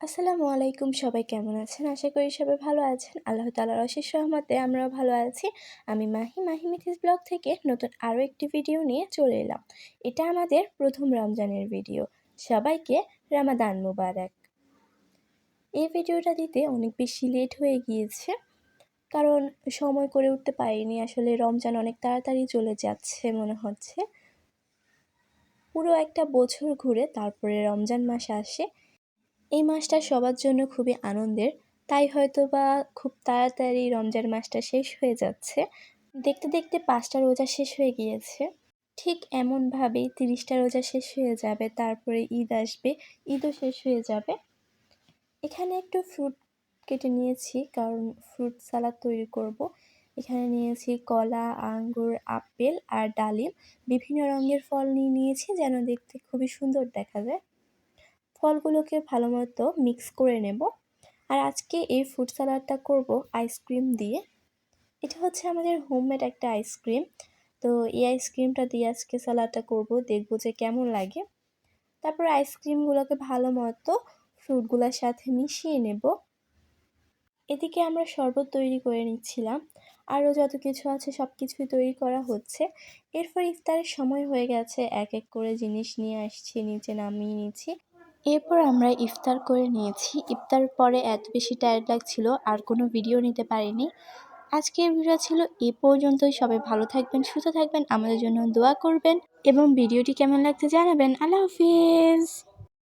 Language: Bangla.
আসসালামু আলাইকুম, সবাই কেমন আছেন? আশা করি সবাই ভালো আছেন। আল্লাহ তাআলার অশেষ রহমতে আমরাও ভালো আছি। আমি মাহি মিথিস ব্লগ থেকে নতুন আরও একটি ভিডিও নিয়ে চলে এলাম। এটা আমাদের প্রথম রমজানের ভিডিও। সবাইকে রমাদান মুবারক। এই ভিডিওটা দিতে অনেক বেশি লেট হয়ে গিয়েছে, কারণ সময় করে উঠতে পারিনি। আসলে রমজান অনেক তাড়াতাড়ি চলে যাচ্ছে মনে হচ্ছে। পুরো একটা বছর ঘুরে তারপরে রমজান মাস আসে। এই মাসটা সবার জন্য খুবই আনন্দের, তাই হয়তোবা খুব তাড়াতাড়ি রমজান মাসটা শেষ হয়ে যাচ্ছে। দেখতে দেখতে 5টা রোজা শেষ হয়ে গিয়েছে। ঠিক এমনভাবেই 30টা রোজা শেষ হয়ে যাবে, তারপরে ঈদ আসবে, ঈদও শেষ হয়ে যাবে। এখানে একটু ফ্রুট কেটে নিয়েছি, কারণ ফ্রুট সালাদ তৈরি করব। এখানে নিয়েছি কলা, আঙ্গুর, আপেল আর ডালিম। বিভিন্ন রঙের ফল নিয়েছি যেন দেখতে খুবই সুন্দর দেখা যায়। ফলগুলোকে ভালো মতো মিক্স করে নেব। আর আজকে এই ফ্রুট সালাডটা করব আইসক্রিম দিয়ে। এটা হচ্ছে আমাদের হোমমেড একটা আইসক্রিম। তো এই আইসক্রিমটা দিয়ে আজকে সালাডটা করব, দেখব যে কেমন লাগে। তারপর আইসক্রিমগুলোকে ভালো মতো ফ্রুটগুলোর সাথে মিশিয়ে নেব। এদিকে আমরা শরবত তৈরি করে নিচ্ছিলাম, আরও যত কিছু আছে সব কিছুই তৈরি করা হচ্ছে। এরপর ইফতারের সময় হয়ে গেছে, এক এক করে জিনিস নিয়ে আসছি, নিচে নামিয়ে নিচ্ছি। এরপর আমরা ইফতার করে নিয়েছি। ইফতার পরে এত বেশি টায়ার্ড লাগছিল, আর কোনো ভিডিও নিতে পারিনি। আজকের ভিডিও ছিল এ পর্যন্তই। সবাই ভালো থাকবেন, সুস্থ থাকবেন, আমাদের জন্য দোয়া করবেন এবং ভিডিওটি কেমন লাগছে জানাবেন। আল্লাহ হাফিজ।